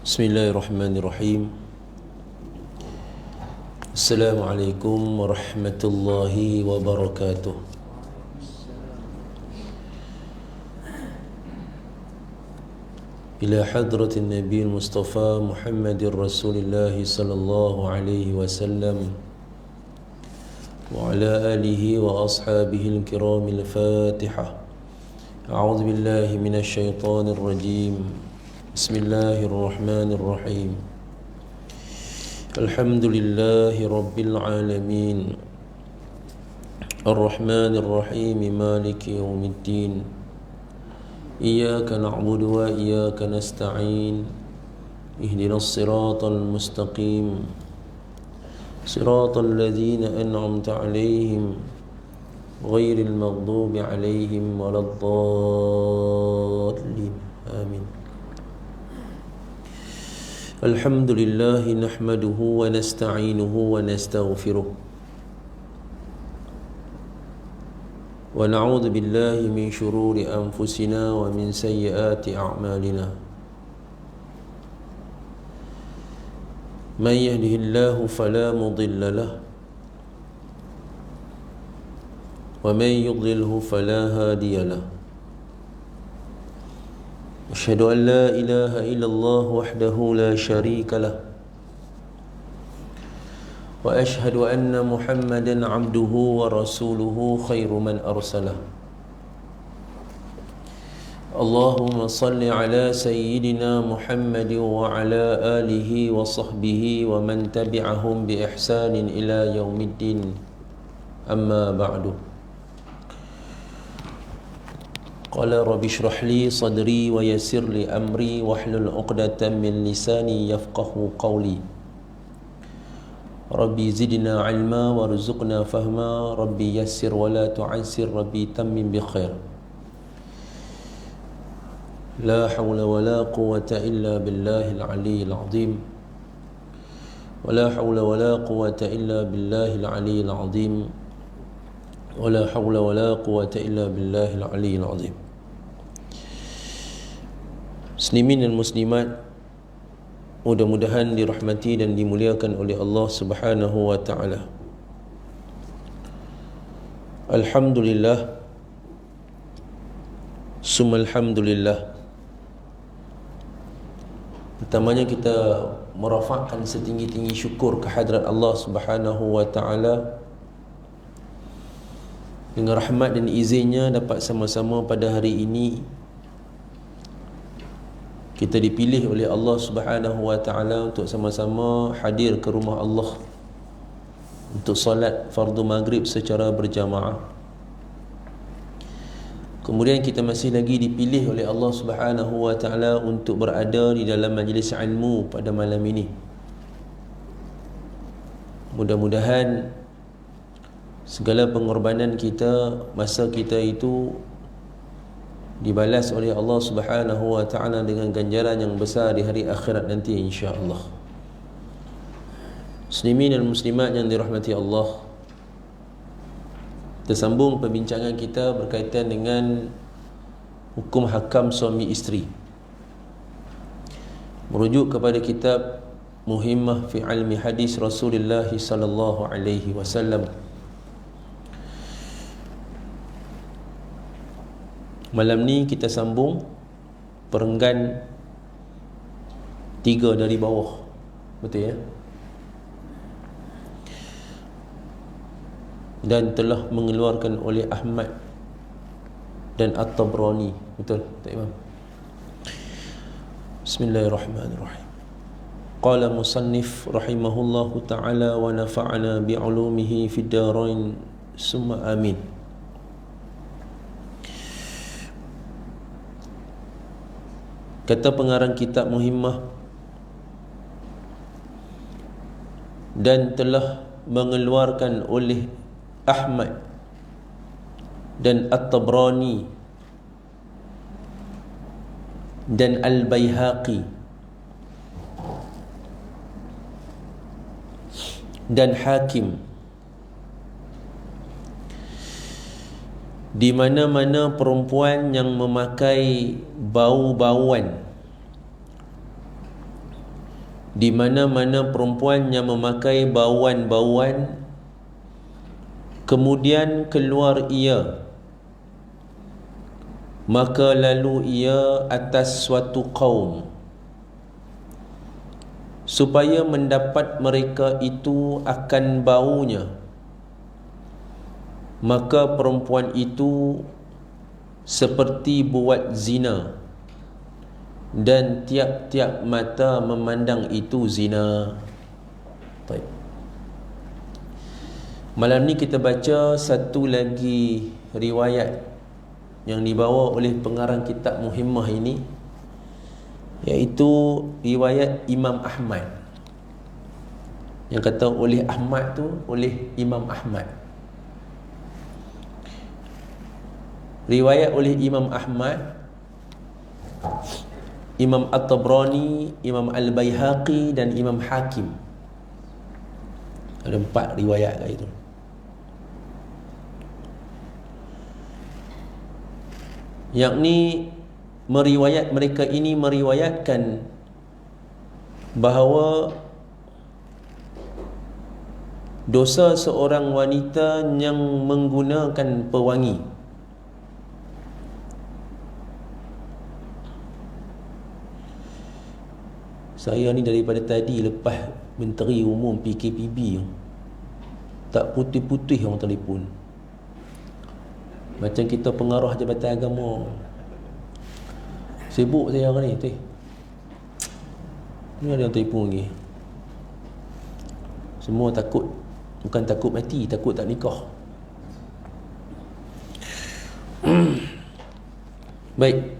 Bismillahirrahmanirrahim. Assalamualaikum warahmatullahi wabarakatuh. Ila hadratin Nabi Mustafa Muhammadir Rasulillah sallallahu alaihi wasallam wa ala alihi wa ashabihi al-kiramil Fatihah. A'udzu billahi minasy syaithanir rajim. Bismillahirrahmanirrahim. Alhamdulillahi rabbil alamin. Ar-Rahmanir Rahim, Maliki yaumiddin. Iyyaka na'budu wa iyyaka nasta'in. Ihdinas siratal mustaqim. Siratal ladzina an'amta 'alaihim ghairil maghdubi 'alaihim waladdallin. Amin. Alhamdulillah nahmaduhu wa nasta'inuhu wa nastaghfiruh wa na'udzu billahi min shururi anfusina wa min sayyiati a'malina. Man yahdihillahu fala mudilla lahu wa man yudlilhu fala hadiya lahu. Asyhadu an la ilaha illallah wahdahu la syarika lah wa asyhadu anna Muhammadan abduhu wa rasuluhu khairu man arsalah. Allahumma salli ala sayyidina Muhammad wa ala alihi wa sahbihi wa man tabi'ahum bi ihsanin ila yaumiddin. Amma ba'du. Qala rabbi shrah li sadri wa yassir li amri wahlul 'uqdatam min lisani yafqahu qawli. Rabbi zidna 'ilma warzuqna fahma. Rabbi yassir wa la tu'assir. Rabbi tammim bi khair. La hawla wa la quwwata illa billahil 'aliyyil 'azim. Wa la hawla wa la quwwata illa billahil 'aliyyil 'azim. Wa la hawla wa la quwwata illa billahil 'aliyyil 'azim. Muslimin dan muslimat, mudah-mudahan dirahmati dan dimuliakan oleh Allah Subhanahu wa taala. Alhamdulillah, summa alhamdulillah. Pertamanya kita merafakkan setinggi-tinggi syukur kehadrat Allah Subhanahu wa taala. Dengan rahmat dan izinnya dapat sama-sama pada hari ini kita dipilih oleh Allah Subhanahu wa taala untuk sama-sama hadir ke rumah Allah untuk solat fardu maghrib secara berjamaah. Kemudian kita masih lagi dipilih oleh Allah Subhanahu wa taala untuk berada di dalam majlis ilmu pada malam ini. Mudah-mudahan segala pengorbanan kita, masa kita itu dibalas oleh Allah Subhanahu wa taala dengan ganjaran yang besar di hari akhirat nanti, insya-Allah. Muslimin dan muslimat yang dirahmati Allah, tersambung perbincangan kita berkaitan dengan hukum hakam suami isteri, merujuk kepada kitab Muhimmah fi Ilmi Hadis Rasulullah sallallahu alaihi wasallam. Malam ni kita sambung perenggan 3 dari bawah. Betul ya? Dan telah mengeluarkan oleh Ahmad dan At-Tabrani. Betul tak Imam? Bismillahirrahmanirrahim. Qala musannif rahimahullahu ta'ala wa nafa'ana bi'ulumihi fid darain summa amin. Kata pengarang kitab Muhimmah, dan telah mengeluarkan oleh Ahmad dan At-Tabrani dan Al-Baihaqi dan Hakim, di mana-mana perempuan yang memakai bau-bauan di mana-mana perempuan yang memakai bauan-bauan kemudian keluar ia, maka lalu ia atas suatu kaum supaya mendapat mereka itu akan baunya, maka perempuan itu seperti buat zina, dan tiap-tiap mata memandang itu zina. Baik. Malam ni kita baca satu lagi riwayat yang dibawa oleh pengarang kitab Muhimmah ini, iaitu riwayat Imam Ahmad. Yang kata oleh Ahmad tu oleh Imam Ahmad. Riwayat oleh Imam Ahmad, Imam At-Tabrani, Imam Al-Baihaqi dan Imam Hakim. Ada 4 riwayat kat itu. Yang ni mereka ini meriwayatkan bahawa dosa seorang wanita yang menggunakan pewangi, saya ni daripada tadi lepas Menteri Umum PKPB tak putih-putih orang telefon. Macam kita pengarah Jabatan Agama. Sibuk saya hari ni, teh. Ni ada yang telefon lagi. Semua takut. Bukan takut mati, takut tak nikah. Baik.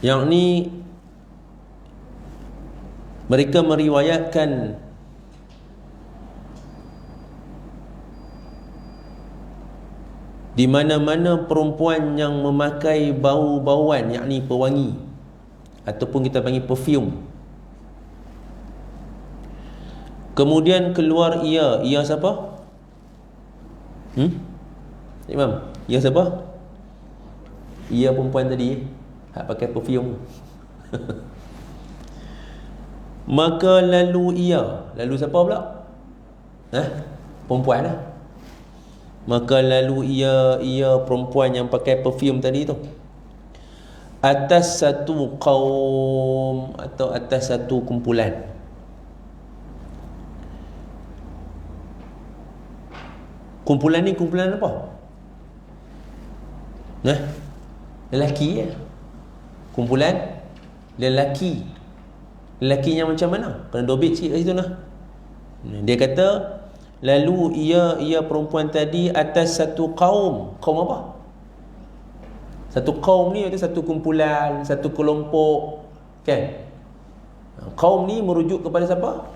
Yang ni mereka meriwayatkan di mana-mana perempuan yang memakai bau-bauan, yakni pewangi ataupun kita panggil perfume, kemudian keluar ia siapa? Imam, ia siapa? Ia perempuan tadi hak pakai perfume. Maka lalu siapa pula? Perempuan lah. Maka lalu ia perempuan yang pakai perfume tadi tu atas satu kaum atau atas satu kumpulan. Kumpulan ni kumpulan apa? Lelaki ya. Kumpulan lelaki. Lelakinya macam mana? Kena dobit sikit kat situ lah. Dia kata lalu ia perempuan tadi atas satu kaum. Kaum apa? Satu kaum ni itu satu kumpulan, satu kelompok, kan? Kaum ni merujuk kepada siapa?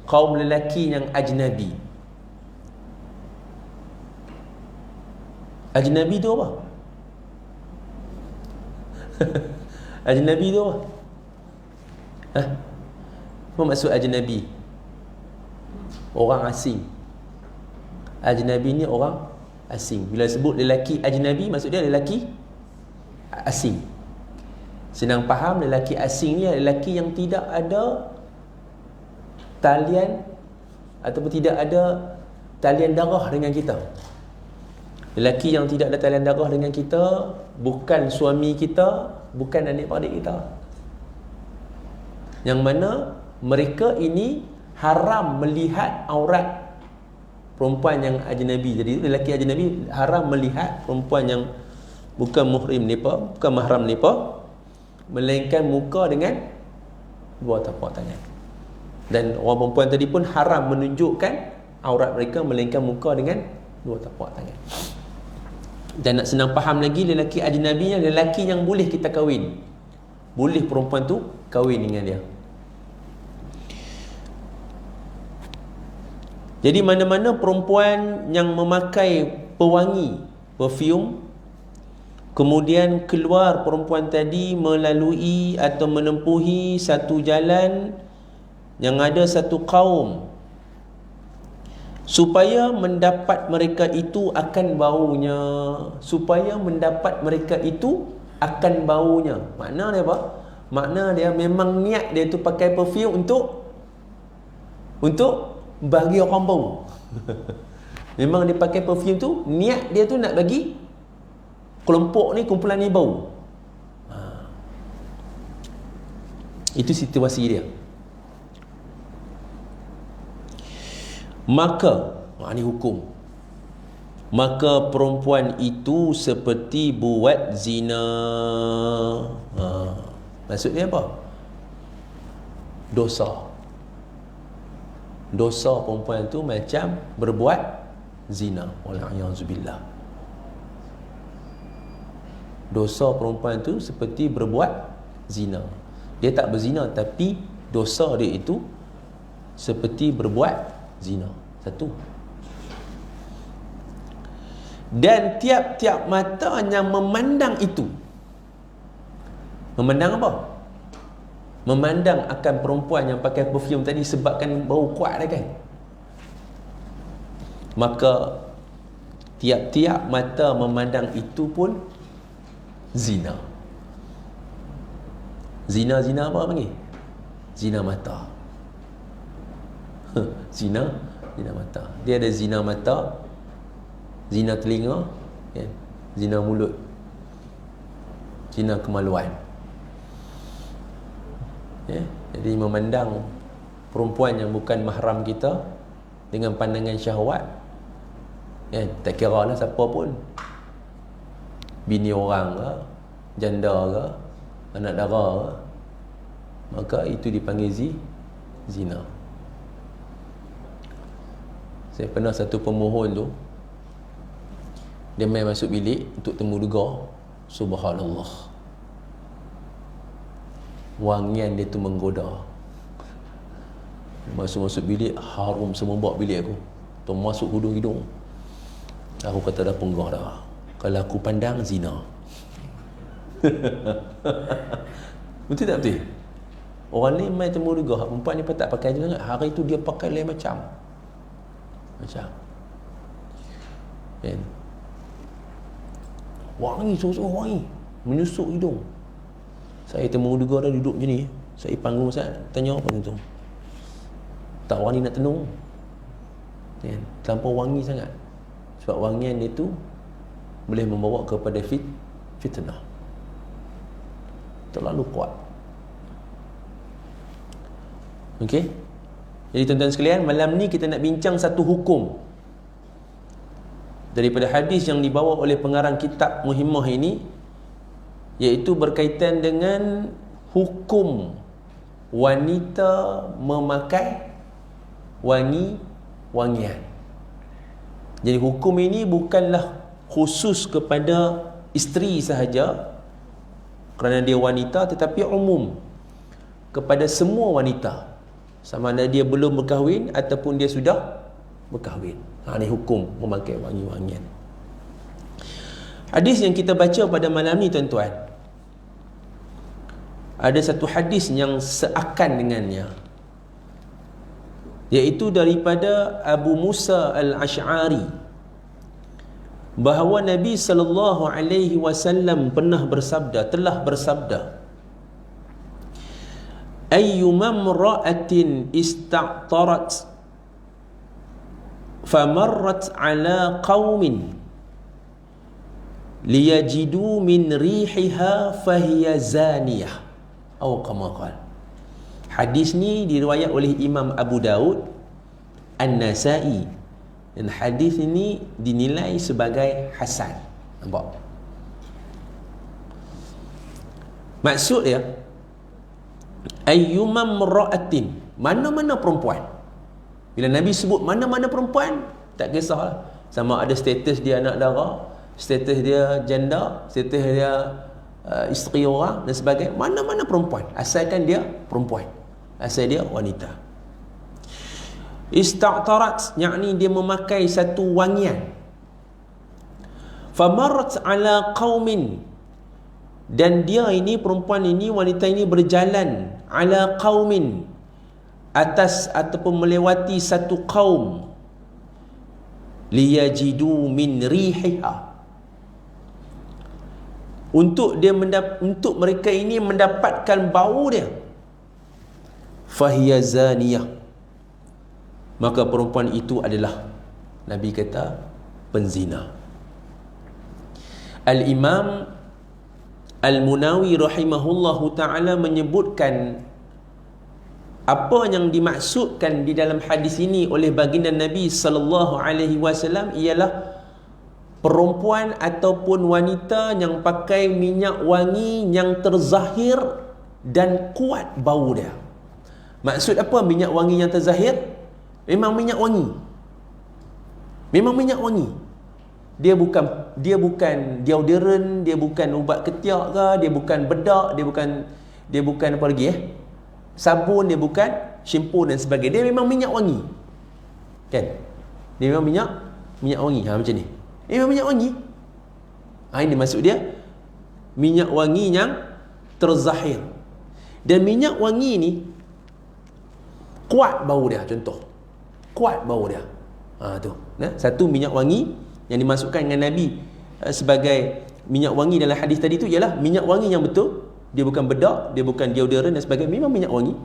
Kaum lelaki yang ajnabi. Ajnabi tu apa? Ajnabi tu apa? Apa maksud ajnabi? Orang asing. Ajnabi ni orang asing. Bila sebut lelaki ajnabi, maksud dia lelaki asing. Senang faham, lelaki asing ni lelaki yang tidak ada talian ataupun tidak ada talian darah dengan kita. Lelaki yang tidak ada talian darah dengan kita, bukan suami kita, bukan adik-beradik kita. Yang mana mereka ini haram melihat aurat perempuan yang ajnabi. Jadi lelaki ajnabi haram melihat perempuan yang bukan muhrim nipa, bukan mahram nipa, melainkan muka dengan dua tapak tangan. Dan orang perempuan tadi pun haram menunjukkan aurat mereka, melainkan muka dengan dua tapak tangan. Dan nak senang faham lagi, lelaki ajnabi yang lelaki yang boleh kita kahwin, boleh perempuan tu kahwin dengan dia. Jadi mana-mana perempuan yang memakai pewangi, perfume, kemudian keluar perempuan tadi melalui atau menempuhi satu jalan yang ada satu kaum, supaya mendapat mereka itu akan baunya. Supaya mendapat mereka itu akan baunya. Maknanya apa? makna dia memang niat dia tu pakai perfume untuk bagi orang bau. Memang dia pakai perfume tu, niat dia tu nak bagi kelompok ni, kumpulan ni bau. Itu situasi dia. Maka ni hukum, maka perempuan itu seperti buat zina. Maksudnya apa? Dosa perempuan itu macam berbuat zina. Wa'alaikumsalam. Dosa perempuan itu seperti berbuat zina. Dia tak berzina, tapi dosa dia itu seperti berbuat zina. Satu. Dan tiap-tiap mata yang memandang itu, memandang apa? Memandang akan perempuan yang pakai perfume tadi sebabkan bau kuat dia kan. Maka tiap-tiap mata memandang itu pun zina. Zina apa panggil? Zina mata. Zina mata. Dia ada zina mata, zina telinga, ya, zina mulut, zina kemaluan. Ya, jadi memandang perempuan yang bukan mahram kita dengan pandangan syahwat, ya, tak kira lah siapa pun, bini orang ke, janda ke, anak dara ke, maka itu dipanggil zina. Saya pernah satu pemohon tu, dia main masuk bilik untuk temu duga. Subhanallah, wangian dia tu menggoda. Masuk bilik, harum semerbak bilik aku, termasuk hidung. Aku kata dah penggah dah, kalau aku pandang zina. Betul tak betul? Orang ni main temu duga, perempuan ni pun tak pakai je sangat. Hari tu dia pakai lain macam kan? Wangi, suruh wangi, menyusuk hidung. Saya temu duga dah duduk je ni, saya panggung Ustaz, tanya apa tu? Tak wani nak tenung kan? Terlampau wangi sangat. Sebab wangian dia tu boleh membawa kepada fitnah. Terlalu kuat. Okey. Jadi tuan-tuan sekalian, malam ni kita nak bincang satu hukum daripada hadis yang dibawa oleh pengarang kitab Muhimmah ini, iaitu berkaitan dengan hukum wanita memakai wangian. Jadi hukum ini bukanlah khusus kepada isteri sahaja kerana dia wanita, tetapi umum kepada semua wanita, sama ada dia belum berkahwin ataupun dia sudah berkahwin. Ini hukum memakai wangi-wangian. Hadis yang kita baca pada malam ni tuan-tuan, ada satu hadis yang seakan dengannya, iaitu daripada Abu Musa al-Ash'ari, bahawa Nabi SAW telah bersabda, ayyuma imra'atin ista'tarat famarrat ala qaumin liyajidu min rihiha fahiya zaniyah, atau kama qala. Hadis ni diriwayat oleh Imam Abu Daud, An-Nasai, dan hadis ini dinilai sebagai hasan. Nampak? Maksud dia, ayyumam ra'atin, mana-mana perempuan. Bila Nabi sebut mana-mana perempuan, tak kisahlah sama ada status dia anak dara, status dia janda, status dia isteri orang dan sebagainya. Mana-mana perempuan, asalkan dia perempuan, asal dia wanita. Ista'tarat, yakni dia memakai satu wangian. Famarat ala qaumin, dan dia ini, perempuan ini, wanita ini berjalan ala qaumin, atas ataupun melewati satu kaum, liyajidu min rihiha, untuk untuk mereka ini mendapatkan bau dia, fahiya zaniyah, maka perempuan itu adalah, Nabi kata, penzina. Al-Imam Al-Munawi rahimahullahu ta'ala menyebutkan apa yang dimaksudkan di dalam hadis ini oleh baginda Nabi sallallahu alaihi wasallam ialah perempuan ataupun wanita yang pakai minyak wangi yang terzahir dan kuat bau dia. Maksud apa minyak wangi yang terzahir? Memang minyak wangi. Memang minyak wangi. Dia bukan deodorant, dia bukan ubat ketiak ke, dia bukan bedak, dia bukan apa lagi sabun, dia bukan shampoo dan sebagainya. Dia memang minyak wangi. Kan? Dia memang minyak wangi. Macam ni. Dia memang minyak wangi. Ini maksud dia minyak wangi yang terzahir. Dan minyak wangi ni kuat bau dia, contoh. Kuat bau dia. Tu. Satu minyak wangi yang dimasukkan dengan Nabi sebagai minyak wangi dalam hadis tadi tu ialah minyak wangi yang betul. Dia bukan bedak, dia bukan deodorant dan sebagainya, memang minyak wangi.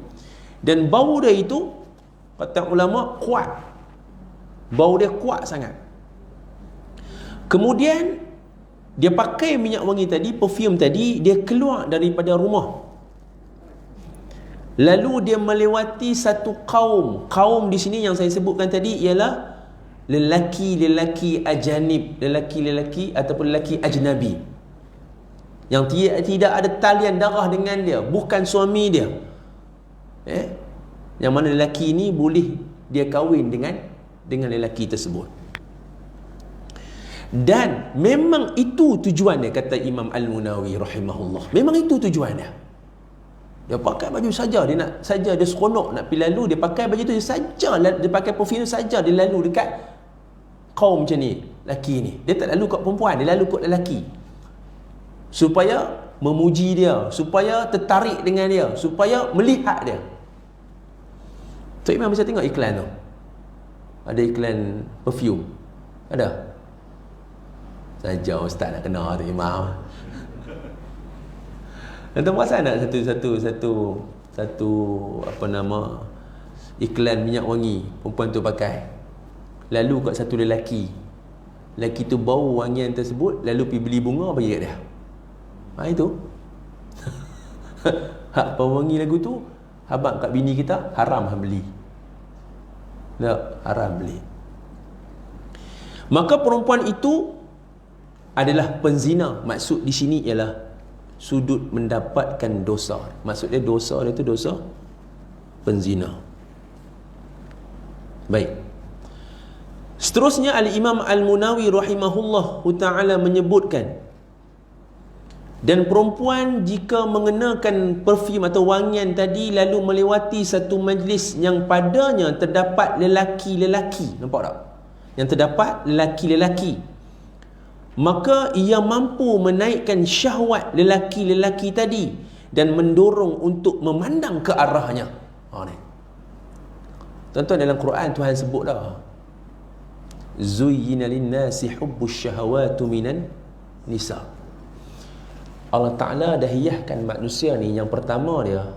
Dan bau dia itu, kata ulama, kuat. Bau dia kuat sangat. Kemudian dia pakai minyak wangi tadi, perfume tadi, dia keluar daripada rumah. Lalu dia melewati satu kaum. Kaum di sini yang saya sebutkan tadi ialah lelaki-lelaki ajanib, lelaki-lelaki ataupun lelaki ajnabi, yang tidak ada talian darah dengan dia, bukan suami dia. Yang mana lelaki ini boleh dia kahwin dengan lelaki tersebut. Dan memang itu tujuan dia, kata Imam Al-Munawi rahimahullah. Memang itu tujuan dia. Dia pakai baju saja, dia seronok nak pergi lalu, dia pakai baju tu saja, dia pakai perfume saja, dia lalu dekat kaum macam ni, lelaki ni. Dia tak lalu kat perempuan, dia lalu kat lelaki, supaya memuji dia, supaya tertarik dengan dia, supaya melihat dia. Tok Imam bisa tengok iklan tu. Ada iklan perfume. Ada. Saja ustaz nak kena Tok Imam. Tuan puasa nak satu apa nama iklan minyak wangi perempuan tu pakai. Lalu kat satu lelaki. Lelaki tu bau wangian tersebut, lalu pergi beli bunga bagi kat dia. Itu hak pewangi lagu tu, habaq kat bini kita, haram beli. Tak, haram beli. Maka perempuan itu adalah penzina. Maksud di sini ialah sudut mendapatkan dosa. Maksud dia dosa dia tu dosa penzina. Baik. Seterusnya Al-Imam Al-Munawi rahimahullah ta'ala menyebutkan, dan perempuan jika mengenakan perfume atau wangian tadi lalu melewati satu majlis yang padanya terdapat lelaki-lelaki, nampak tak? Yang terdapat lelaki-lelaki, maka ia mampu menaikkan syahwat lelaki-lelaki tadi dan mendorong untuk memandang ke arahnya. Ni. Tuan-tuan, dalam Quran Tuhan sebut dah, zuyyina lin-nasi hubbus syahawati minan nisa. Allah Ta'ala dah hiyahkan manusia ni, yang pertama dia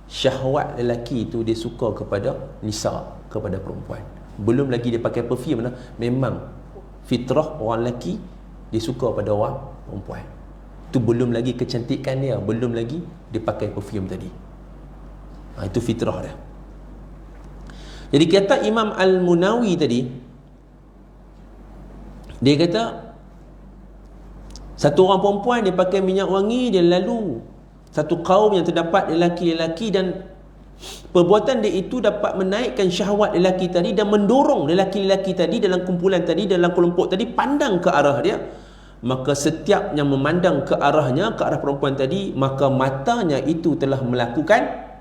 syahwat lelaki tu dia suka kepada nisa, kepada perempuan. Belum lagi dia pakai perfume, memang fitrah orang lelaki dia suka pada orang perempuan. Tu belum lagi kecantikan dia, belum lagi dia pakai perfume tadi. Itu fitrah dia. Jadi kata Imam Al-Munawi tadi, dia kata satu orang perempuan dia pakai minyak wangi, dia lalu satu kaum yang terdapat lelaki-lelaki, dan perbuatan dia itu dapat menaikkan syahwat lelaki tadi dan mendorong lelaki-lelaki tadi dalam kumpulan tadi, dalam kelompok tadi, pandang ke arah dia. Maka setiap yang memandang ke arahnya, ke arah perempuan tadi, maka matanya itu telah melakukan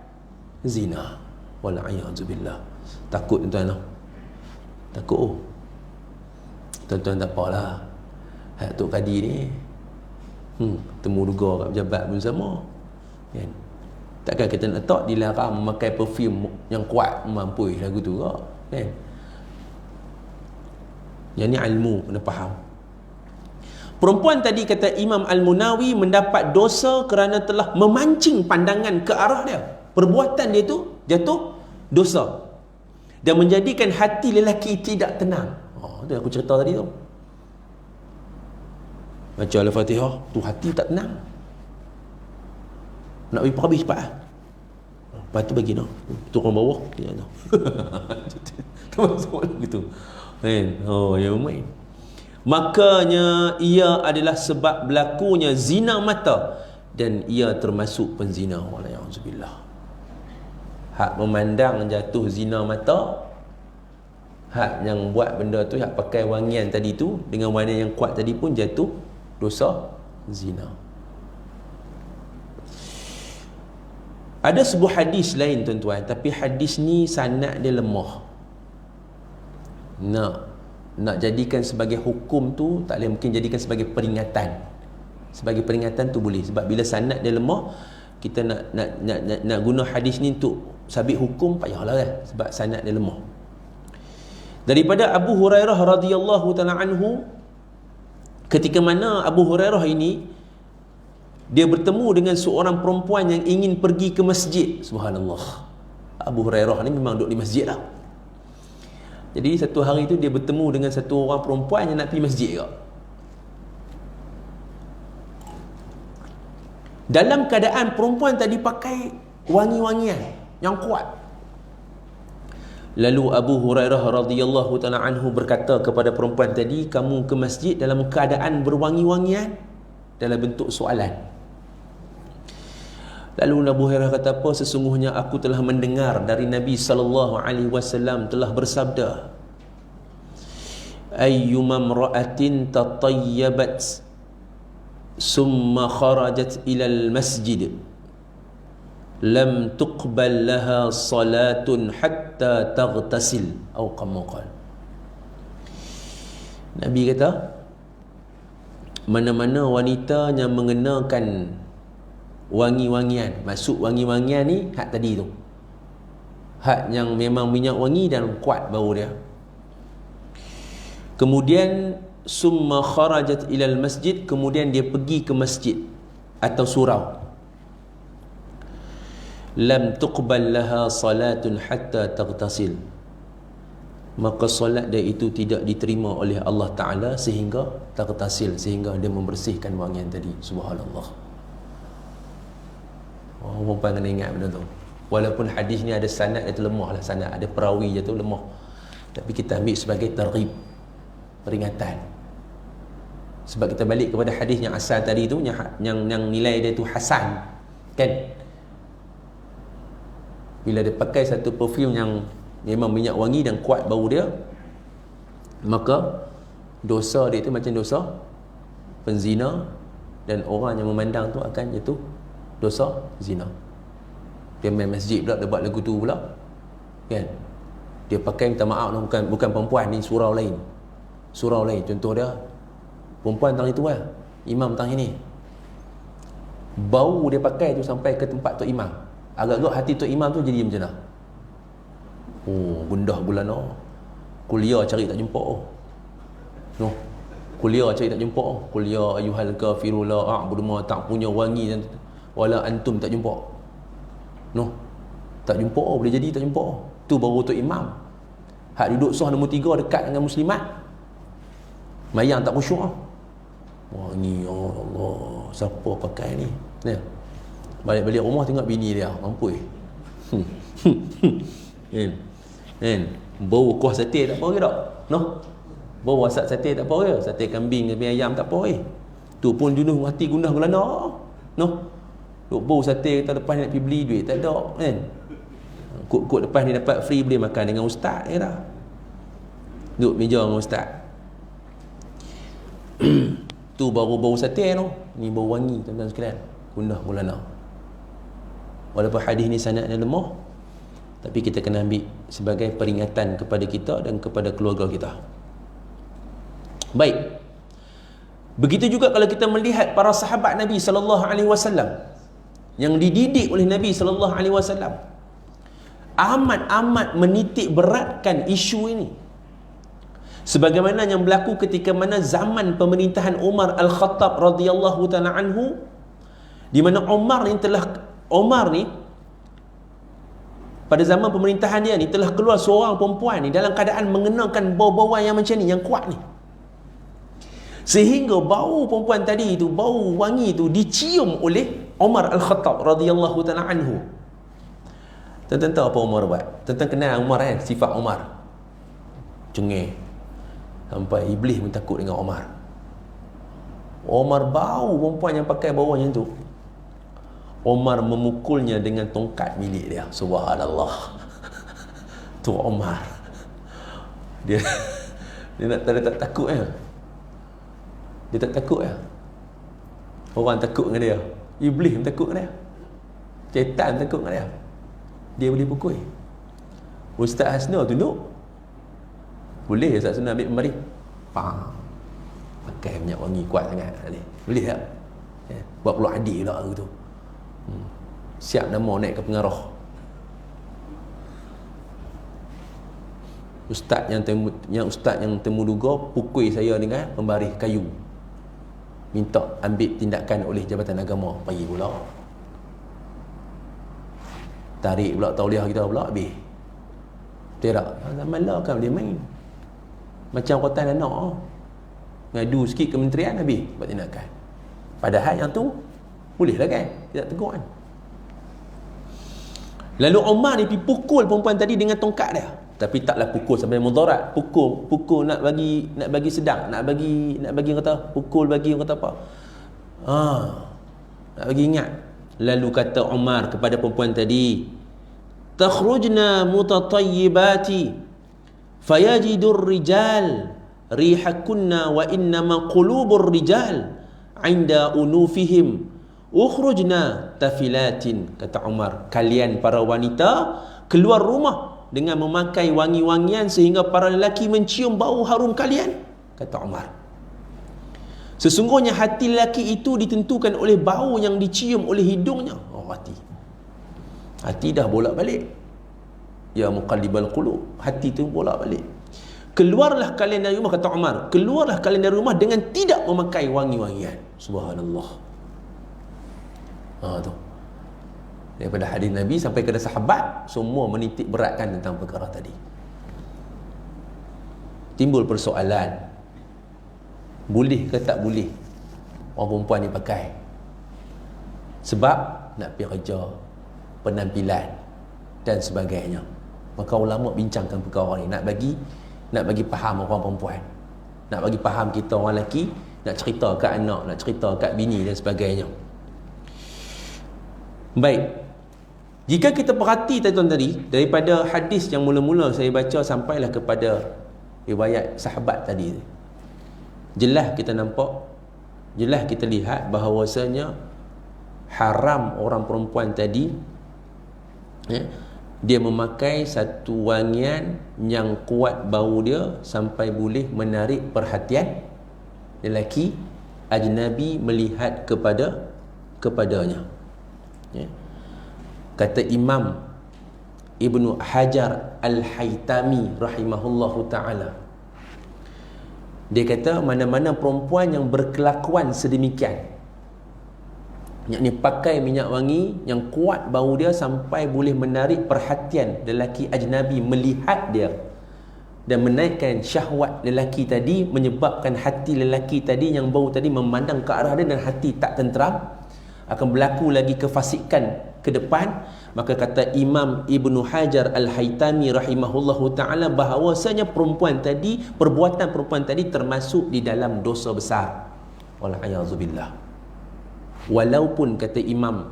zina. Wal'iyadzubillah. Takut tuan-tuan. Takut. Tuan-tuan tak apalah, hak Tok Kadi ni temu duga kat pejabat pun sama, kan? Takkan kita nak tak dilarang memakai perfume yang kuat mampu lagu tu ke, kan? Yang ni ilmu kena faham. perempuan tadi kata Imam Al-Munawi mendapat dosa kerana telah memancing pandangan ke arah dia. Perbuatan dia tu jatuh dosa dan menjadikan hati lelaki tidak tenang. Itu aku cerita tadi tu. Baca Al-Fatihah tu hati tak tenang. Nak pergi perhabis cepat lah. Lepas tu bagi no. Turun bawah dia tu. Termasuk gitu. Ya main. Makanya ia adalah sebab berlakunya zina mata dan ia termasuk penzina. Wala'iyahzubillah. Hak memandang jatuh zina mata, hak yang buat benda tu, hak pakai wangian tadi tu dengan warna yang kuat tadi pun jatuh dosa zina. Ada sebuah hadis lain tuan-tuan, tapi hadis ni sanad dia lemah. Nak jadikan sebagai hukum tu tak boleh, mungkin jadikan sebagai peringatan. Sebagai peringatan tu boleh, sebab bila sanad dia lemah, kita nak guna hadis ni untuk sabit hukum payahlah kan, sebab sanad dia lemah. Daripada Abu Hurairah radhiyallahu taala anhu, ketika mana Abu Hurairah ini dia bertemu dengan seorang perempuan yang ingin pergi ke masjid. Subhanallah. Abu Hurairah ni memang duduk di masjid lah. Jadi satu hari tu dia bertemu dengan satu orang perempuan yang nak pergi masjid juga. Dalam keadaan perempuan tadi pakai wangi-wangian yang kuat. Lalu Abu Hurairah radhiyallahu taala anhu berkata kepada perempuan tadi, kamu ke masjid dalam keadaan berwangi-wangian, dalam bentuk soalan. Lalu Abu Hurairah kata apa? Sesungguhnya aku telah mendengar dari Nabi sallallahu alaihi wasallam telah bersabda, ayyuma imra'atin tatayyabat summa kharajat ila al-masjid lam tuqbal laha salatun hatta taghtasil atau kama qala. Nabi kata, mana-mana wanita yang mengenakan wangi-wangian, maksud wangi-wangian ni hak tadi tu, hak yang memang minyak wangi dan kuat bau dia, kemudian summa kharajat ilal masjid, kemudian dia pergi ke masjid atau surau, lam tuqbal laha salatun hatta taghtasil, maka solat dia itu tidak diterima oleh Allah Ta'ala sehingga taghtasil, sehingga dia membersihkan wangian tadi. Subhanallah. Perempuan kena ingat benda tu. Walaupun hadis ni ada sanad dia tu lemah lah, sanad ada perawi je tu lemah, tapi kita ambil sebagai targhib, peringatan. Sebab kita balik kepada hadis yang asal tadi tu, yang nilai dia tu hasan kan. Bila dia pakai satu perfume yang memang minyak wangi dan kuat bau dia, maka dosa dia itu macam dosa penzina, dan orang yang memandang tu akan jatuh dosa zina. Dia main masjid pula, dia buat lagu tu pula kan. Dia pakai, minta maaf lah, bukan perempuan ni, surau lain. Surau lain, contoh dia perempuan tang itu lah, imam tang ini, bau dia pakai tu sampai ke tempat Tok Imam. Agak-agak hati Tok Imam tu jadi macam mana? Gundah bulan kuliah cari tak jumpa kuliah cari tak jumpa kuliah ayuhal kafirul la a'budu ma, tak punya wangi dan wala antum tak jumpa tak jumpa, boleh jadi tak jumpa. Tu baru Tok Imam. Hak duduk sah nombor 3 dekat dengan muslimat, mayang tak khusyuk. Wangi, Allah, siapa pakai ni? Balik-balik rumah tengok bini dia, mampus. Bau kuah sate tak apa ke tak? Bau asap sate tak apa ke? Sate kambing, kambing ayam tak apa ke? Tu pun jenuh hati gundah gulana. Duk bau sate, kita lepas nak pergi beli duit tak ada kan? Kut lepas ni dapat free, boleh makan dengan ustaz je dah. Duduk meja dengan ustaz. Tu baru bau sate tu. Ni bau wangi tuan-tuan sekalian. Gundah gulana. Walaupun hadis ni sanadnya lemah, tapi kita kena ambil sebagai peringatan kepada kita dan kepada keluarga kita. Baik. Begitu juga kalau kita melihat para sahabat Nabi sallallahu alaihi wasallam yang dididik oleh Nabi sallallahu alaihi wasallam, amat-amat menitik beratkan isu ini. Sebagaimana yang berlaku ketika mana zaman pemerintahan Umar Al-Khattab radhiyallahu ta'ala anhu, di mana Umar ni pada zaman pemerintahan dia ni telah keluar seorang perempuan ni dalam keadaan mengenakan bau-bauan yang macam ni, yang kuat ni, sehingga bau perempuan tadi itu, bau wangi itu dicium oleh Umar Al-Khattab radhiyallahu ta'ala anhu. Tuan-tuan tahu apa Umar buat? Tuan-tuan kenal Umar kan, sifat Umar cengeng sampai iblis pun takut dengan Umar. Umar bau perempuan yang pakai bau macam tu, Umar memukulnya dengan tongkat milik dia. Subhanallah. Tu Umar. Dia tak takut ya. Dia tak takut ya. Orang takut dengan dia. Iblis pun takut dengan dia. Syaitan takut dengan dia. Dia boleh pukul. Ustaz Hasna tunduk. Boleh Ustaz Hasna ambil pembari. Pakai minyak wangi kuat sangat. Boleh tak? Buat pula adik pula tu. Siap nama naik ke pengarah. Ustaz yang temuduga pukul saya dengan pembaris kayu, minta ambil tindakan oleh Jabatan Agama. Pergi pula tarik pula tauliah kita pula habis. Betul tak? Zaman lah kan dia main macam kotan anak, ngadu sikit kementerian habis buat tindakan. Padahal yang tu boleh lah kan, tidak tegur kan. Lalu Umar ni pergi pukul perempuan tadi dengan tongkat dia, tapi taklah pukul sampai mudarat. Pukul nak bagi sedang, nak bagi kata pukul, bagi kata apa, nak bagi ingat. Lalu kata Umar kepada perempuan tadi, takhrujna mutatayyibati fayajidur rijal rihakunna wa innama qulubur rijal inda unufihim ukhrujna tafilatin. Kata Umar, kalian para wanita keluar rumah dengan memakai wangi-wangian sehingga para lelaki mencium bau harum kalian. Kata Umar, sesungguhnya hati lelaki itu ditentukan oleh bau yang dicium oleh hidungnya. Hati dah bolak-balik. Ya muqallibal qulub, hati tu bolak-balik. Keluarlah kalian dari rumah, kata Umar, keluarlah kalian dari rumah dengan tidak memakai wangi-wangian. Subhanallah. Tu daripada hadis Nabi sampai kepada sahabat, semua menitik beratkan tentang perkara tadi. Timbul persoalan, boleh ke tak boleh orang perempuan ni pakai? Sebab nak pergi kerja, penampilan dan sebagainya. Maka ulama bincangkan perkara ni, nak bagi faham orang perempuan, nak bagi faham kita orang lelaki, nak cerita kat anak, nak cerita kat bini dan sebagainya. Baik, jika kita perhati tadi daripada hadis yang mula-mula saya baca sampailah kepada riwayat sahabat tadi, jelas kita nampak, jelas kita lihat bahawasanya haram orang perempuan tadi dia memakai satu wangian yang kuat bau dia sampai boleh menarik perhatian lelaki ajnabi melihat kepadanya. Kata Imam Ibnu Hajar Al-Haytami rahimahullahu ta'ala, dia kata mana-mana perempuan yang berkelakuan sedemikian, yakni pakai minyak wangi yang kuat bau dia sampai boleh menarik perhatian lelaki ajnabi melihat dia dan menaikkan syahwat lelaki tadi, menyebabkan hati lelaki tadi yang bau tadi memandang ke arah dia dan hati tak tenteram, akan berlaku lagi kefasikan ke depan. Maka kata Imam Ibnu Hajar Al-Haytami rahimahullahu ta'ala bahawasanya perempuan tadi, perbuatan perempuan tadi termasuk di dalam dosa besar. Wal'ayazubillah. Walaupun kata Imam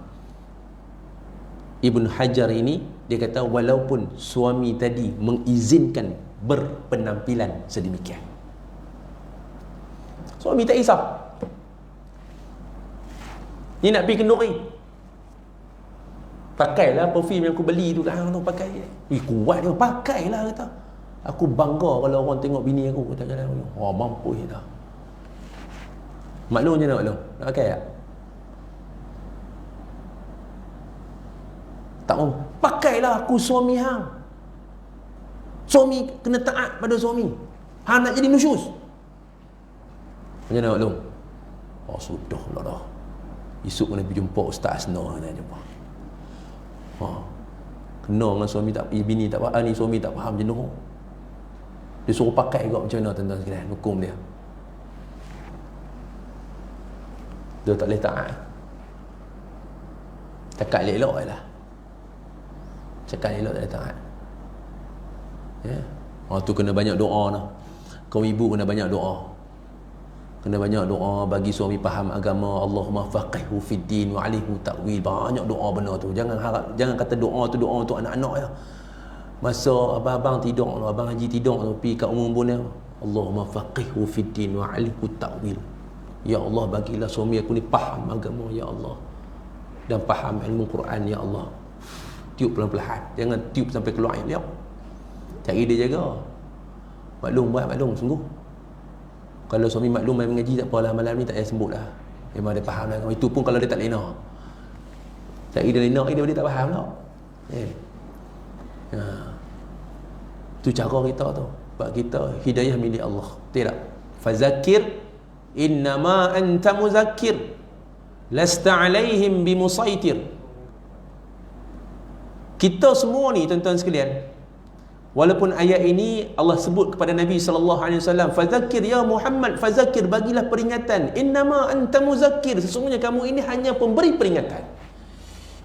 Ibnu Hajar ini, dia kata walaupun suami tadi mengizinkan berpenampilan sedemikian, suami tak risau. Ni nak pergi kenduri, pakailah perfume yang aku beli tu kan, tu pakai. Kuat dia, pakailah kata. Aku bangga kalau orang tengok bini aku kata jalan. Mampu dah. Maklum je nak maklum. Nak pakai tak? Tak mau. Pakailah, aku suami hang. Suami kena taat pada suami. Hang nak jadi nusyus. Macam mana maklum? Oh sudah lah dah. Esok kena pergi jumpa Ustaz Asna nak jumpa. Kena dengan suami tak, bini tak faham, ni suami tak faham jenuh. Dia suruh pakai juga macam mana tuan-tuan sekalian hukum dia. Dia tak boleh taat. Cakap elok je lah. Cakap elok tak boleh taat. Ya. Tu kena banyak doa lah. Kaum ibu kena banyak doa. Kena banyak doa bagi suami faham agama. Allahumma faqihhu fid din wa alimhu ta'wil. Banyak doa benar tu. Jangan kata doa tu doa untuk anak-anak ya. Masa abang-abang tidur, abang haji tidur tu pergi kat umum pun dia. Allahumma faqihhu fid din wa alimhu ta'wil. Ya Allah, bagilah suami aku ni faham agama ya Allah. Dan faham ilmu Quran ya Allah. Tiup pelan-pelan. Jangan tiup sampai keluar air liap. Cari dia jaga. Maklum buat maklum sungguh. Kalau suami maklum main mengaji tak apalah, malam ni tak payah sembut lah. Memang dia faham lah. Itu pun kalau dia tak lena. Cari dia lena, dia tak faham lah. Itu cara kita tu. Sebab kita hidayah milik Allah. Tidak. Fazakir innama anta muzakkir lasta alaihim bimusaitir. Kita semua ni tuan-tuan sekalian, walaupun ayat ini Allah sebut kepada Nabi SAW, fazakir ya Muhammad, fazakir, bagilah peringatan, innama anta muzakkir, sesungguhnya kamu ini hanya pemberi peringatan.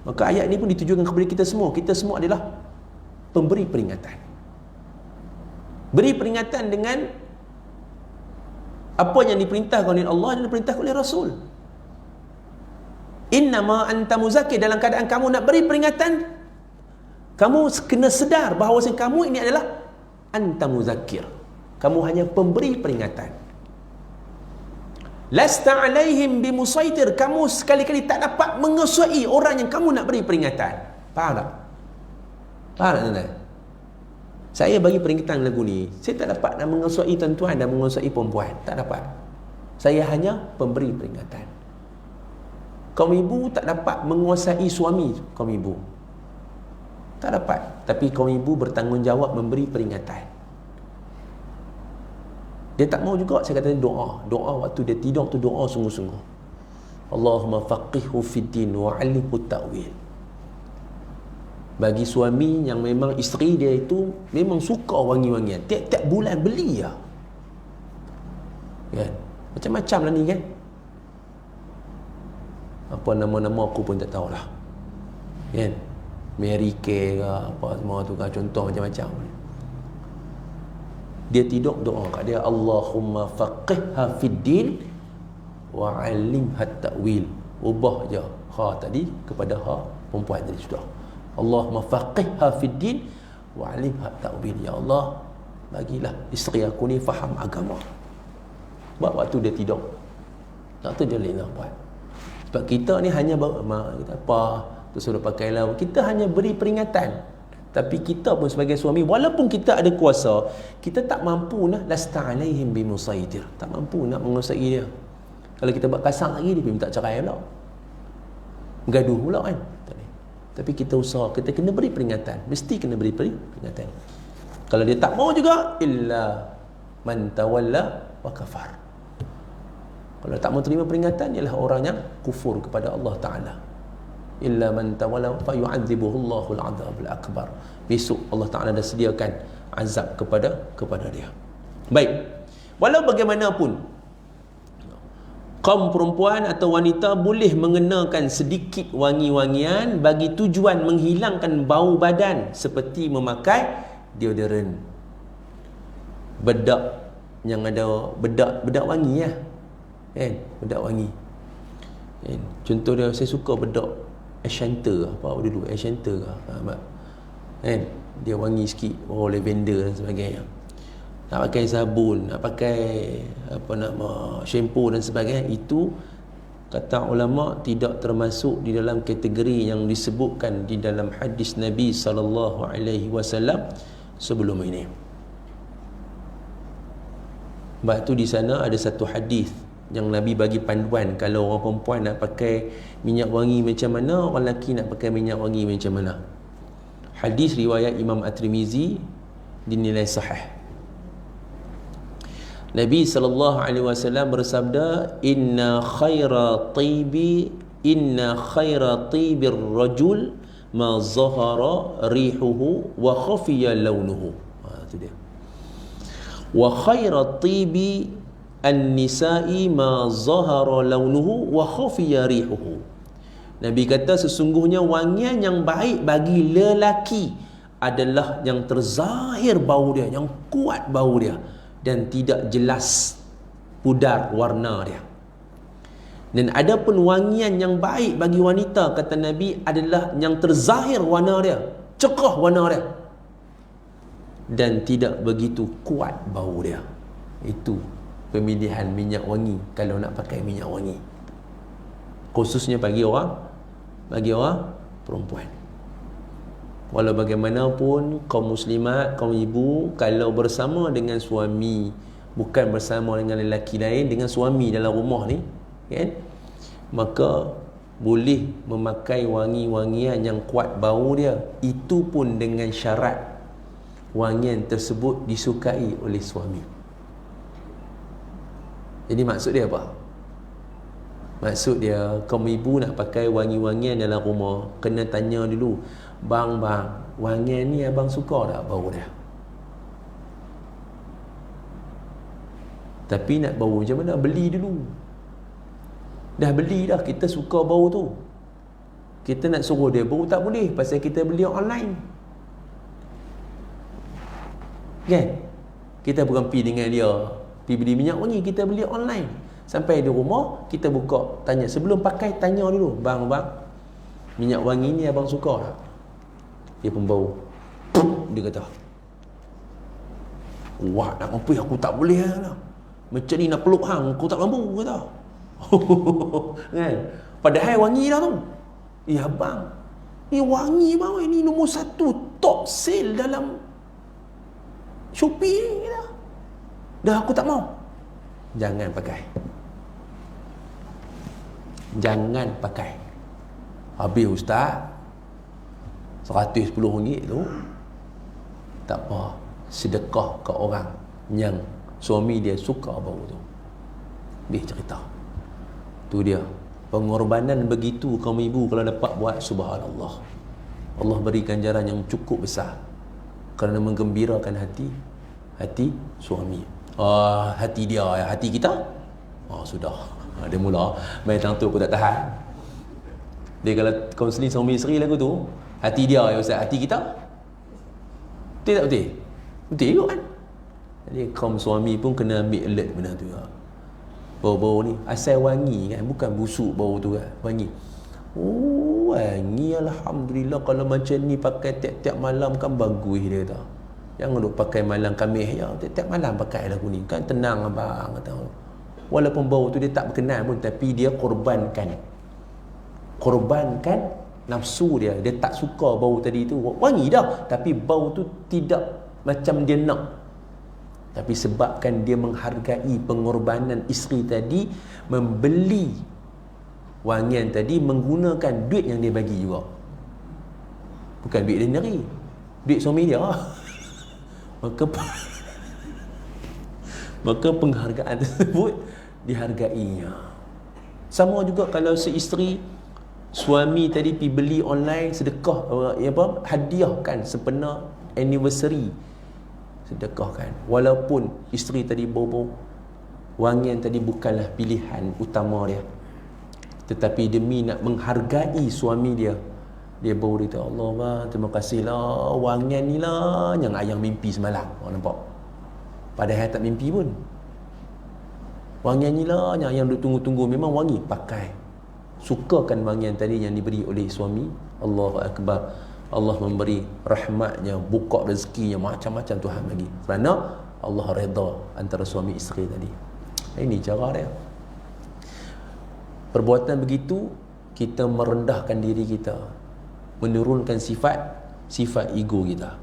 Maka ayat ini pun ditujukan kepada kita semua. Kita semua adalah pemberi peringatan. Beri peringatan dengan apa yang diperintahkan oleh Allah dan diperintahkan oleh Rasul. Innama anta muzakkir, dalam keadaan kamu nak beri peringatan, kamu kena sedar bahawa kamu ini adalah anta muzakkir. Kamu hanya pemberi peringatan. Lasta alaihim bimusaitir, kamu sekali-kali tak dapat menguasai orang yang kamu nak beri peringatan. Faham tak? Faham tak tuan-tuan? Saya bagi peringatan lagu ni, saya tak dapat nak menguasai tuan-tuan dan menguasai perempuan. Tak dapat. Saya hanya pemberi peringatan. Kaum ibu tak dapat menguasai suami kaum ibu. Tak dapat. Tapi kaum ibu bertanggungjawab memberi peringatan. Dia tak mau juga saya kata doa. Doa waktu dia tidur tu doa sungguh-sungguh. Allahumma faqihhu fid din wa 'allimhu ta'wil. Bagi suami yang memang isteri dia itu memang suka wangi-wangian, tiap-tiap bulan beli lah. Kan? Macam-macam lah ni kan. Apa nama-nama aku pun tak tahulah. Kan? Mary Kay ke apa semua tu kan, contoh macam-macam. Dia tidur doa kat dia, Allahumma faqihha fid din wa 'allimha ta'wil. Ubah je ha tadi kepada ha perempuan tadi sudah. Allahumma faqihha fid din wa 'allimha ta'wil. Ya Allah, bagilah isteri aku ni faham agama. Sebab waktu dia tidur, tak tu dia lena buat. Sebab kita ni hanya kita apa tu suruh pakai lah, kita hanya beri peringatan. Tapi kita pun sebagai suami, walaupun kita ada kuasa, kita tak mampu nak lasta alaihim bimusaitir, tak mampu nak menguasai dia. Kalau kita buat kasar lagi, dia minta cerai pula, gaduh pula kan. Tapi kita usaha, kita kena beri peringatan, mesti kena beri peringatan. Kalau dia tak mau juga, illa man tawalla wa kafar. Kalau tak mau terima peringatan, ialah orang yang kufur kepada Allah Ta'ala. Illa man tawalla fa yu'adzibuhu Allahul 'adzabul akbar. Besok Allah Ta'ala dah sediakan azab kepada dia. Baik, walau bagaimanapun kaum perempuan atau wanita boleh mengenakan sedikit wangi-wangian bagi tujuan menghilangkan bau badan, seperti memakai deodoran. Bedak yang ada bedak wangi ya. Kan? Bedak wangi. Kan? Contoh dia, saya suka bedak Ashanti apa dulu, Ashanti kan? Dia wangi sikit, lavender dan sebagainya. Nak pakai sabun, nak pakai apa nama, shampoo dan sebagainya, itu kata ulama tidak termasuk di dalam kategori yang disebutkan di dalam hadis Nabi SAW sebelum ini. Sebab tu di sana ada satu hadis yang Nabi bagi panduan, kalau orang perempuan nak pakai minyak wangi macam mana, orang lelaki nak pakai minyak wangi macam mana. Hadis riwayat Imam At-Tirmizi dinilai sahih. Nabi SAW bersabda, inna khaira tibir rajul ma zahara rihuhu wa khafiya launuhu. Itu dia. Wa khaira tibi an-nisa'i ma zahara launuhu wa khafiya rihuhu. Nabi kata sesungguhnya wangian yang baik bagi lelaki adalah yang terzahir bau dia, yang kuat bau dia dan tidak jelas pudar warna dia. Dan ada pun wangian yang baik bagi wanita, kata Nabi, adalah yang terzahir warna dia, cerah warna dia dan tidak begitu kuat bau dia. Itu pemilihan minyak wangi kalau nak pakai minyak wangi, khususnya bagi orang perempuan. Walau bagaimanapun kaum muslimat, kaum ibu, kalau bersama dengan suami, bukan bersama dengan lelaki lain, dengan suami dalam rumah ni, kan, maka boleh memakai wangi-wangian yang kuat bau dia. Itu pun dengan syarat wangian tersebut disukai oleh suami. Jadi maksud dia apa? Maksud dia, kaum ibu nak pakai wangi-wangian dalam rumah, kena tanya dulu, bang, wangian ni abang suka tak bau dia? Tapi nak bau macam mana? Beli dulu. Dah beli dah, kita suka bau tu, kita nak suruh dia bau tak boleh, pasal kita beli online, kan? Kita bukan pergi dengan dia, pergi beli minyak wangi, kita beli online. Sampai di rumah, kita buka, tanya, sebelum pakai tanya dulu, bang, minyak wangi ni abang suka tak? Dia pun bau. Dia kata, wah, nak mampu aku tak boleh lah, macam ni nak peluk hang, aku tak mampu, kata. Kan? Padahal wangi dah tu. Ya bang, ni wangi bang, ini nombor 1 top sale dalam Shopee ni dah. Dah aku tak mau. Jangan pakai. Jangan pakai. Habis ustaz, RM110 tu tak apa, sedekah ke orang yang suami dia suka bau tu. Dia cerita. Tu dia, pengorbanan begitu kaum ibu kalau dapat buat, subhanallah, Allah beri ganjaran yang cukup besar kerana menggembirakan hati suami. Hati dia, hati kita, sudah, dia mula main tang tu, aku tak tahan. Dia kalau kaunseling suami isteri lagu tu, hati dia ya ustaz, hati kita, betul tak betul? Betul juga kan? Jadi kaum suami pun kena ambil alert benda tu ya. Bau-bau ni asal wangi kan, bukan busuk bau tu kan, wangi. Wangi, alhamdulillah. Kalau macam ni pakai tiap-tiap malam kan bagus, dia kata. Jangan duk pakai malam Khamis ya, tiap-tiap malam pakai lagu ni kan tenang abang, kata. Walaupun bau tu dia tak berkenan pun, tapi dia korbankan nafsu dia. Dia tak suka bau tadi tu, wangi dah, tapi bau tu tidak macam dia nak. Tapi sebabkan dia menghargai pengorbanan isteri tadi, membeli wangian tadi menggunakan duit yang dia bagi juga, bukan duit dia sendiri, duit suami dia. Maka penghargaan tersebut dihargainya. Sama juga kalau seisteri, suami tadi pergi beli online, sedekah, hadiahkan sepenuh anniversary, sedekahkan. Walaupun isteri tadi bau-bau, wangian tadi bukanlah pilihan utama dia, tetapi demi nak menghargai suami dia, dia bau, dia kata, Allah bang, terima kasihlah wangian ni lah yang ayang mimpi semalam. Nampak? Padahal tak mimpi pun. Wangian ni lah yang ayang duk tunggu-tunggu, memang wangi, pakai. Sukakan wangian tadi yang diberi oleh suami. Allahu Akbar. Allah memberi rahmatnya, buka rezekinya, macam-macam Tuhan bagi, kerana Allah redha antara suami isteri tadi. Ini cara dia. Perbuatan begitu, kita merendahkan diri kita, menurunkan sifat ego kita.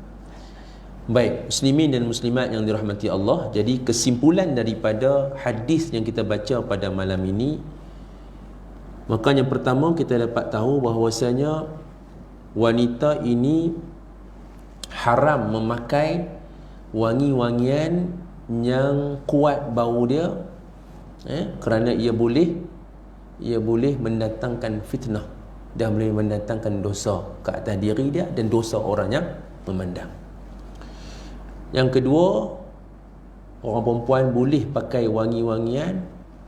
Baik, muslimin dan muslimat yang dirahmati Allah, jadi kesimpulan daripada hadis yang kita baca pada malam ini, maka yang pertama kita dapat tahu bahawasanya wanita ini haram memakai wangi-wangian yang kuat bau dia, kerana ia boleh mendatangkan fitnah dan boleh mendatangkan dosa ke atas diri dia dan dosa orang yang memandang. Yang kedua, orang perempuan boleh pakai wangi-wangian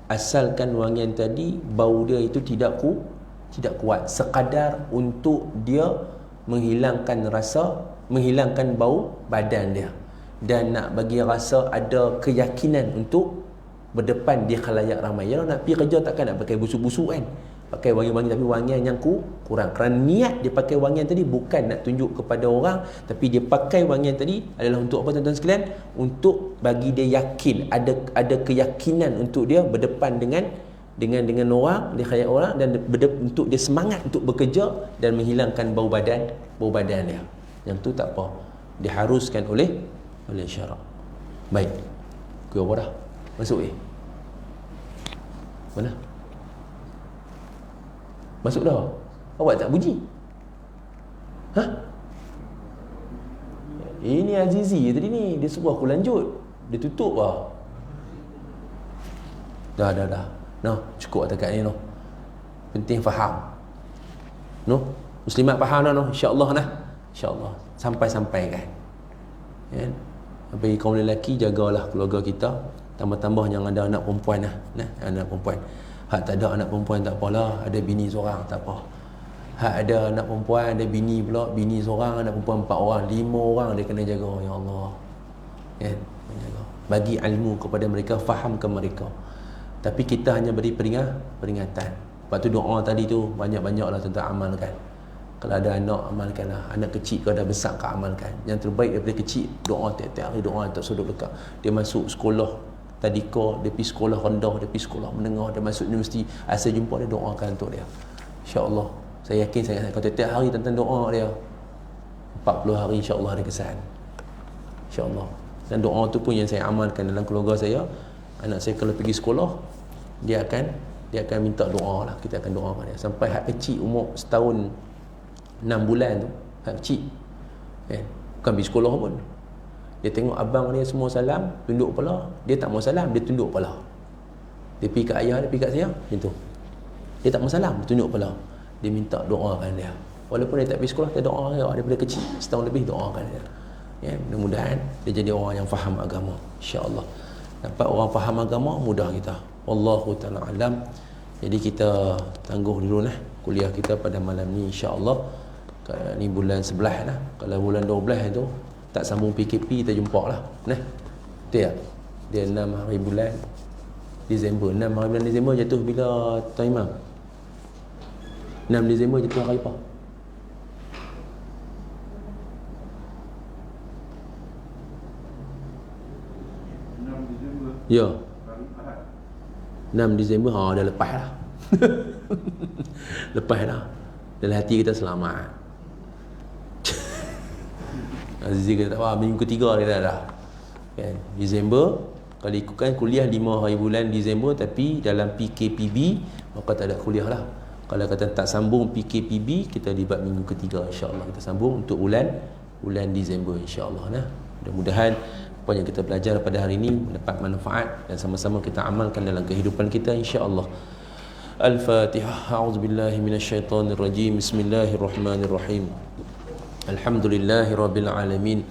asalkan wangian tadi bau dia itu tidak kuat, sekadar untuk dia menghilangkan bau badan dia dan nak bagi rasa ada keyakinan untuk berdepan di khalayak ramai. Kalau nak pergi kerja takkan nak pakai busuk-busuk kan, pakai wangi-wangi tapi wangian yang kurang, kerana niat dia pakai wangian tadi bukan nak tunjuk kepada orang, tapi dia pakai wangian tadi adalah untuk apa tuan-tuan sekalian? Untuk bagi dia yakin, ada keyakinan untuk dia berdepan dengan orang, di khalayak orang, dan untuk dia semangat untuk bekerja dan menghilangkan bau badan dia. Yang tu tak apa, diharuskan oleh syarak. Baik, kau apa dah? Masuk mana? Masuk dah. Awak tak puji? Ini Azizi tadi ni, dia suruh aku lanjut, dia tutup lah. Dah. Noh, cukup dekat ni noh. Penting faham. Noh, muslimat faham dah noh, insya-Allah nah. Insya-Allah sampai kan. Ya. Bagi kaum lelaki, jagalah keluarga kita. Tambah-tambah jangan ada anak perempuan lah. Anak perempuan. Hak tak ada anak perempuan tak apalah, ada bini seorang tak apa. Hak ada anak perempuan, ada bini pula, bini seorang, anak perempuan 4 orang, 5 orang dia kena jaga. Ya Allah. Ya, jaga. Bagi ilmu kepada mereka, fahamkan mereka. Tapi kita hanya beri peringatan. Lepas tu doa tadi tu banyak-banyaklah tentang amalkan. Kalau ada anak, amalkanlah. Anak kecil kalau dah besar, kau amalkan. Yang terbaik daripada kecil, doa tiap-tiap hari, doa tak sudut dekat. Dia masuk sekolah tadika, dia pergi sekolah rendah, dia pergi sekolah menengah, dia masuk universiti, asal jumpa dia, doakan untuk dia. InsyaAllah, saya yakin kalau tiap-tiap hari tentang doa dia, 40 hari insyaAllah ada kesan. InsyaAllah. Dan doa tu pun yang saya amalkan dalam keluarga saya. Anak saya kalau pergi sekolah, dia akan minta doa lah. Kita akan doa pada dia. Sampai hak kecil umur setahun 6 bulan tu, hak kecil bukan pergi sekolah pun, dia tengok abang dia semua salam, tunduk kepala, dia tak mau salam, dia tunduk kepala. Dia pergi kat ayah, dia pergi kat saya, macam tu. Dia tak mau salam, dia tunduk kepala. Dia minta doakan dia. Walaupun dia tak pergi sekolah, dia doa dia daripada kecil, setahun lebih doakan dia. Ya, mudah-mudahan dia jadi orang yang faham agama, insya-Allah. Dapat orang faham agama, mudah kita. Wallahu ta'ala alam. Jadi kita tangguh dulu lah kuliah kita pada malam ni, insya-Allah. Ni bulan 11 lah. Kalau bulan 12 tu tak sambung PKP, kita jumpa lah. Betul tak? Dia 6 hari bulan Disember. 6 hari bulan Disember jatuh bila Tuan Imam? 6 Disember jatuh hari apa? Ya, 6 Disember. Dah lepas lah. Lepas dah. Dalam hati kita selamat. Aziz kata tak apa, minggu ketiga dia dah kan? Disember. Kalau ikutkan kuliah 5 hari bulan Disember, tapi dalam PKPB maka tak ada kuliah lah. Kalau kata tak sambung PKPB, kita libat minggu ketiga, insyaAllah kita sambung untuk bulan Disember, insyaAllah. Mudah-mudahan apa yang kita belajar pada hari ini mendapat manfaat dan sama-sama kita amalkan dalam kehidupan kita, insya-Allah. Al-Fatihah. A'udzubillahi minasyaitonirrajim. Bismillahirrahmanirrahim. Alhamdulillahirabbil alamin.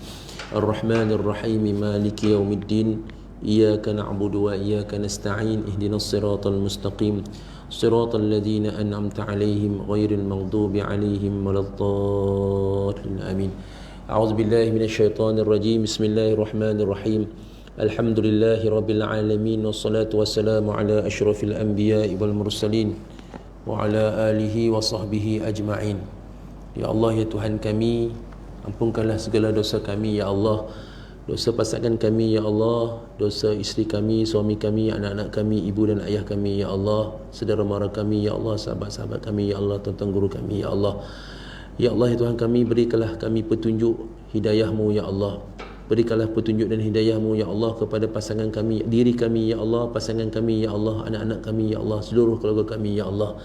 Arrahmanirrahim. Maliki yaumiddin. Iyyaka na'budu wa iyyaka nasta'in. Ihdinas siratal mustaqim. Siratal ladzina an'amta 'alaihim ghairil maghdubi 'alaihim waladdallin. Amin. أعوذ بالله من الشيطان الرجيم. بسم الله الرحمن الرحيم. الحمد لله رب العالمين، والصلاة والسلام على أشرف الأنبياء والمرسلين وعلى آله وصحبه أجمعين. Ya Allah, ya Tuhan kami, ampunkanlah segala dosa kami, ya Allah. Dosa pasangan kami, ya Allah. Dosa isteri kami, suami kami, anak-anak kami, ibu dan ayah kami, ya Allah. Saudara mara kami, ya Allah. Sahabat-sahabat kami, ya Allah. Tuan-tuan guru kami, ya Allah. Ya Allah, ya Tuhan kami, berikanlah kami petunjuk hidayah-Mu, ya Allah. Berikanlah petunjuk dan hidayah-Mu, ya Allah, kepada pasangan kami, diri kami, ya Allah, pasangan kami, ya Allah, anak-anak kami, ya Allah, seluruh keluarga kami, ya Allah.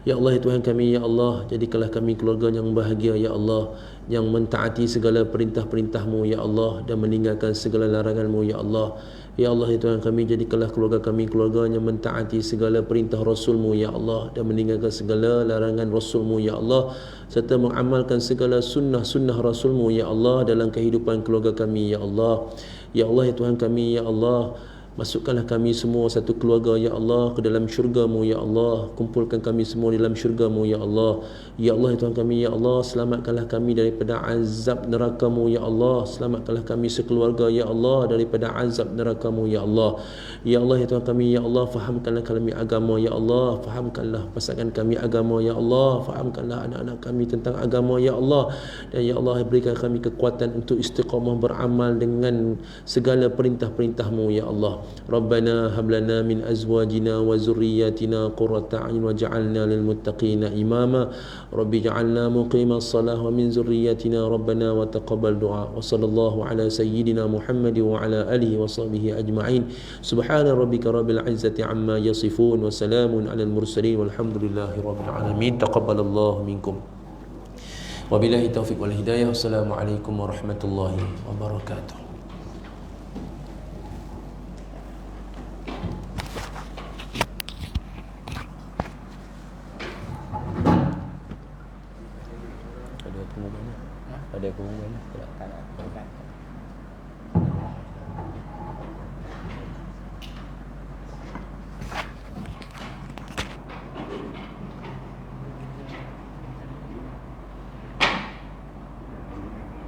Ya Allah, ya Tuhan kami, ya Allah, jadikanlah kami keluarga yang bahagia, ya Allah, yang mentaati segala perintah-perintah-Mu, ya Allah, dan meninggalkan segala larangan-Mu, ya Allah. Ya Allah, ya Tuhan kami, jadikanlah keluarga kami keluarga yang mentaati segala perintah Rasul-Mu, ya Allah, dan meninggalkan segala larangan Rasul-Mu, ya Allah, serta mengamalkan segala sunnah-sunnah Rasul-Mu, ya Allah, dalam kehidupan keluarga kami, ya Allah. Ya Allah, ya Tuhan kami, ya Allah, masukkanlah kami semua satu keluarga, ya Allah, ke dalam syurga-Mu, ya Allah. Kumpulkan kami semua di dalam syurga-Mu, ya Allah. Ya Allah, ya Tuhan kami, ya Allah, selamatkanlah kami daripada azab neraka-Mu, ya Allah. Selamatkanlah kami sekeluarga, ya Allah, daripada azab neraka-Mu, ya Allah. Ya Allah, ya Tuhan kami, ya Allah, fahamkanlah kami agama, ya Allah. Fahamkanlah pasangan kami agama, ya Allah. Fahamkanlah anak-anak kami tentang agama, ya Allah. Dan ya Allah, berikan kami kekuatan untuk istiqamah beramal dengan segala perintah-perintah-Mu, ya Allah. Rabbana hab lana min azwajina wa zurriyyatina qurrata a'yun waj'alna lil muttaqina imama. Rabbi ja'alna muqimas salah wa min zurriyyatina rabbana wa taqabbal du'a. Wa sallallahu ala sayyidina Muhammad wa ala alihi wa sahbihi ajma'in. Subhana rabbika rabbil izzati amma yasifun wa salamun alal mursalin walhamdulillahi rabbil alamin. Taqabbalallahu minkum. Wabillahi taufiq wal hidayah. Wassalamualaikum warahmatullahi wabarakatuh. Ada pengumuman? Tak ada.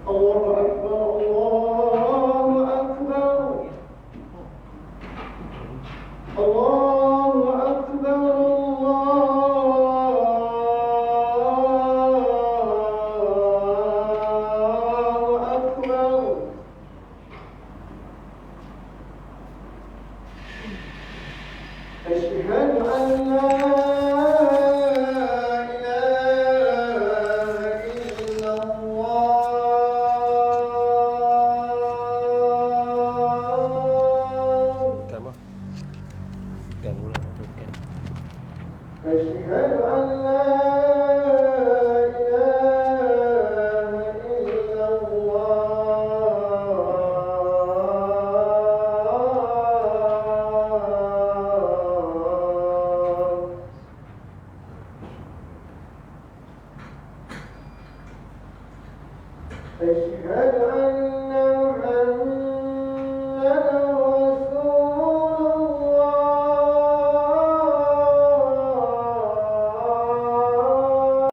Allahu Akbar, Allahu Akbar, Allahu Akbar. أشهد أن لا إله إلا الله. أشهد أن لا أشهد أن